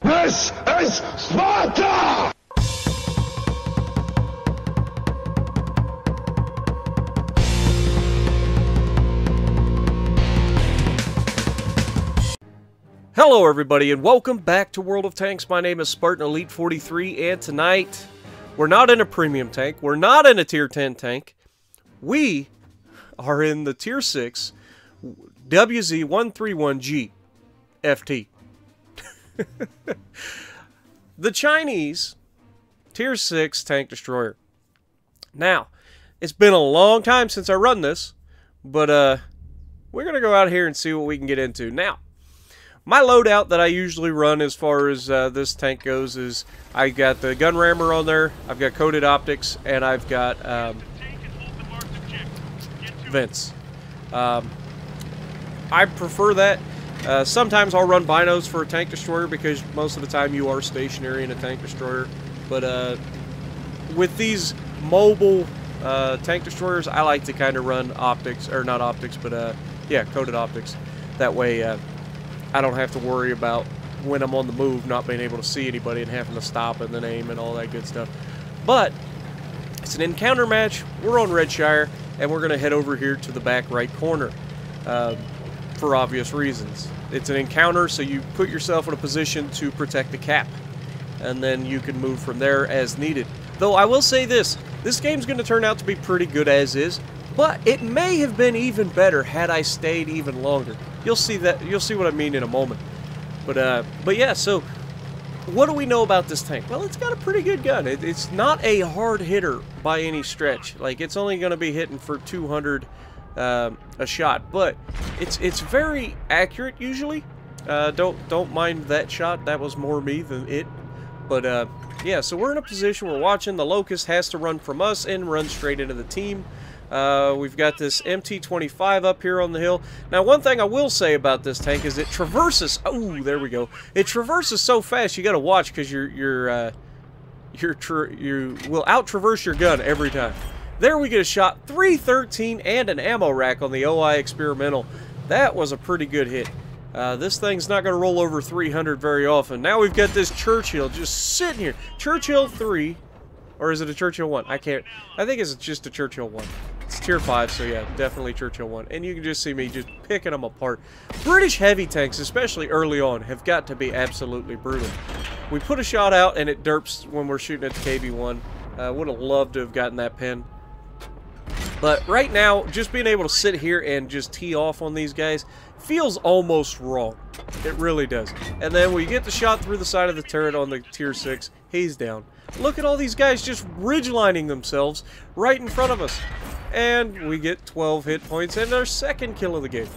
This is Sparta! Hello everybody and welcome back to World of Tanks. My name is Spartan Elite 43 and tonight we're not in a premium tank, we're not in a tier 10 tank, we are in the tier 6 WZ-131G FT. The Chinese tier 6 tank destroyer. Now, it's been a long time since I run this, but we're going to go out here and see what we can get into. Now, my loadout that I usually run as far as this tank goes is I got the gun rammer on there, I've got coated optics, and I've got vents. I prefer that. Sometimes I'll run binos for a tank destroyer because most of the time you are stationary in a tank destroyer. But with these mobile tank destroyers, I like to kind of run optics, or not optics, but yeah, coated optics. That way I don't have to worry about when I'm on the move not being able to see anybody and having to stop and then aim and all that good stuff. But it's an encounter match. We're on Redshire, and we're going to head over here to the back right corner for obvious reasons. It's an encounter, so you put yourself in a position to protect the cap, and then you can move from there as needed. Though I will say this game's going to turn out to be pretty good as is, but it may have been even better had I stayed even longer. You'll see what I mean in a moment. But yeah, so what do we know about this tank? Well, it's got a pretty good gun. It's not a hard hitter by any stretch. Like, it's only going to be hitting for 200 a shot, but it's very accurate usually. Don't mind that shot. That was more me than it. But yeah, so we're in a position, we're watching. The Locust has to run from us and run straight into the team. We've got this MT-25 up here on the hill. Now, one thing I will say about this tank is it traverses. Oh, there we go. It traverses so fast. You got to watch because you will out-traverse your gun every time. There we get a shot, 313 and an ammo rack on the OI Experimental. That was a pretty good hit. This thing's not going to roll over 300 very often. Now we've got this Churchill just sitting here. Churchill 3, or is it a Churchill 1? I think it's just a Churchill 1. It's tier 5, so yeah, definitely Churchill 1. And you can just see me just picking them apart. British heavy tanks, especially early on, have got to be absolutely brutal. We put a shot out and it derps when we're shooting at the KV-1. Would have loved to have gotten that pin. But right now, just being able to sit here and just tee off on these guys feels almost wrong. It really does. And then we get the shot through the side of the turret on the tier 6. He's down. Look at all these guys just ridgelining themselves right in front of us. And we get 12 hit points and our second kill of the game.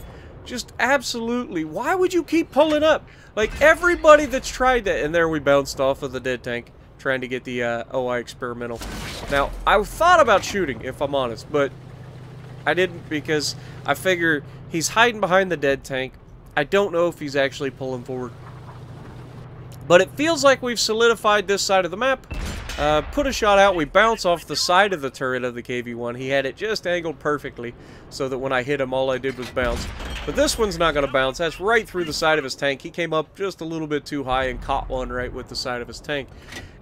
Just absolutely, why would you keep pulling up? Like, everybody that's tried that, and there we bounced off of the dead tank trying to get the OI Experimental. Now, I thought about shooting, if I'm honest, but I didn't because I figure he's hiding behind the dead tank. I don't know if he's actually pulling forward. But it feels like we've solidified this side of the map. Put a shot out, we bounce off the side of the turret of the KV-1. He had it just angled perfectly so that when I hit him, all I did was bounce. But this one's not going to bounce. That's right through the side of his tank. He came up just a little bit too high and caught one right with the side of his tank.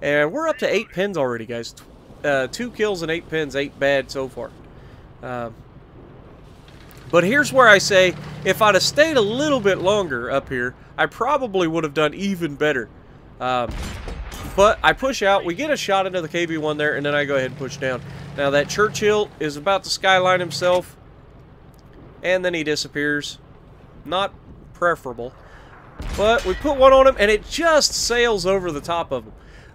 And we're up to 8 pins already, guys. 2 kills and 8 pins. 8 bad so far. But here's where I say, if I'd have stayed a little bit longer up here, I probably would have done even better. But I push out, we get a shot into the KV-1 there, and then I go ahead and push down. Now that Churchill is about to skyline himself, and then he disappears. Not preferable. But we put one on him, and it just sails over the top of him.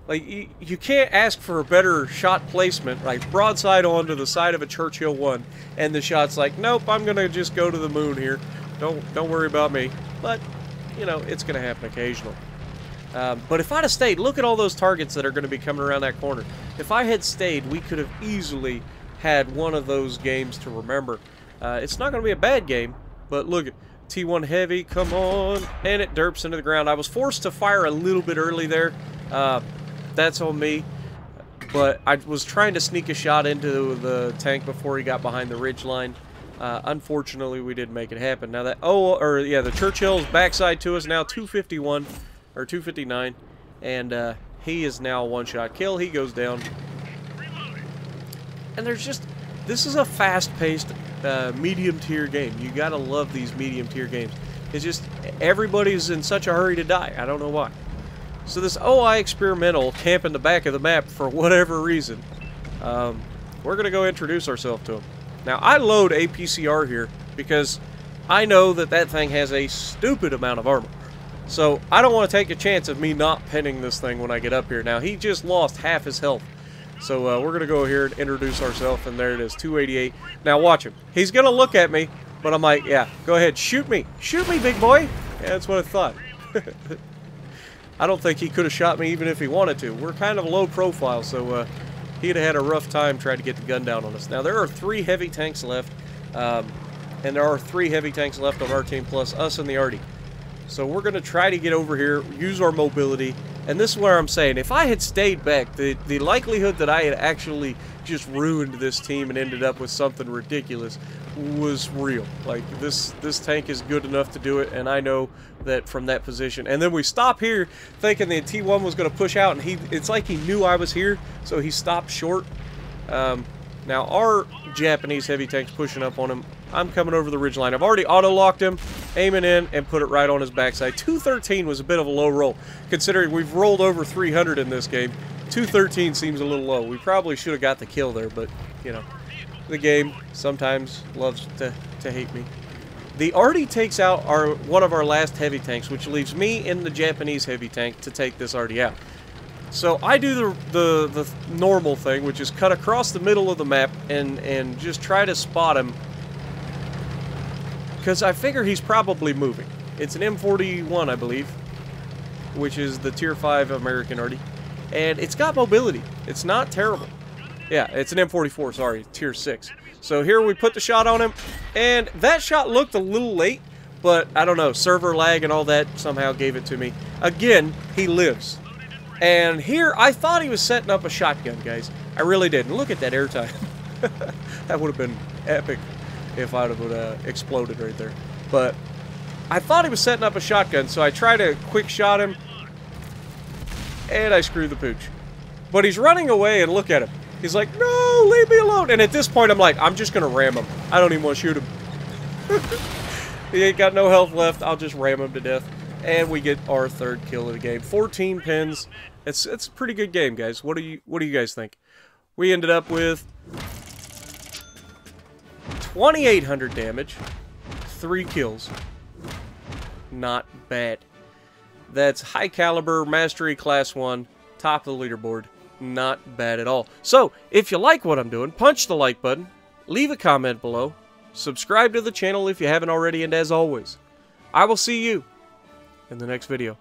Like, you can't ask for a better shot placement, like broadside onto the side of a Churchill 1, and the shot's like, nope, I'm going to just go to the moon here. Don't worry about me. But, you know, it's going to happen occasionally. But if I'd have stayed, look at all those targets that are going to be coming around that corner. If I had stayed, we could have easily had one of those games to remember. It's not going to be a bad game, but look at T1 Heavy, come on, and it derps into the ground. I was forced to fire a little bit early there. That's on me. But I was trying to sneak a shot into the tank before he got behind the ridge line. Unfortunately, we didn't make it happen. Now that, the Churchill's backside to us now, 251, or 259, and he is now a one-shot kill. He goes down. And there's just, this is a fast-paced, medium-tier game. You gotta love these medium-tier games. It's just, everybody's in such a hurry to die. I don't know why. So this OI experimental camp in the back of the map for whatever reason. We're gonna go introduce ourselves to him. Now, I load APCR here because I know that that thing has a stupid amount of armor. So, I don't want to take a chance of me not pinning this thing when I get up here. Now, he just lost half his health. So, we're going to go here and introduce ourselves, and there it is, 288. Now, watch him. He's going to look at me, but I'm like, yeah, go ahead, shoot me. Shoot me, big boy. Yeah, that's what I thought. I don't think he could have shot me even if he wanted to. We're kind of low profile, so he'd have had a rough time trying to get the gun down on us. Now, there are 3 heavy tanks left, and there are 3 heavy tanks left on our team, plus us and the Artie. So we're going to try to get over here, use our mobility, and this is where I'm saying, if I had stayed back, the likelihood that I had actually just ruined this team and ended up with something ridiculous was real. Like, this tank is good enough to do it, and I know that from that position. And then we stop here thinking the T1 was going to push out, and it's like he knew I was here, so he stopped short. Now, our Japanese heavy tank's pushing up on him. I'm coming over the ridgeline. I've already auto-locked him, aiming in, and put it right on his backside. 213 was a bit of a low roll, considering we've rolled over 300 in this game. 213 seems a little low. We probably should have got the kill there, but, you know, the game sometimes loves to hate me. The Artie takes out one of our last heavy tanks, which leaves me in the Japanese heavy tank to take this Artie out. So I do the normal thing, which is cut across the middle of the map and just try to spot him, because I figure he's probably moving. It's an M41, I believe, which is the Tier 5 American Artie, and it's got mobility. It's not terrible. Yeah, it's an M44, sorry, Tier 6. So here we put the shot on him, and that shot looked a little late, but I don't know, server lag and all that somehow gave it to me. Again, he lives. And here, I thought he was setting up a shotgun, guys. I really did. And look at that airtime. That would have been epic if I would have exploded right there. But I thought he was setting up a shotgun, so I tried to quick shot him, and I screwed the pooch. But he's running away, and look at him. He's like, no, leave me alone. And at this point, I'm like, I'm just going to ram him. I don't even want to shoot him. He ain't got no health left. I'll just ram him to death. And we get our 3rd kill of the game. 14 pins. It's a pretty good game, guys. What do you guys think? We ended up with 2,800 damage, 3 kills. Not bad. That's high caliber, mastery, class 1, top of the leaderboard. Not bad at all. So, if you like what I'm doing, punch the like button, leave a comment below, subscribe to the channel if you haven't already, and as always, I will see you in the next video.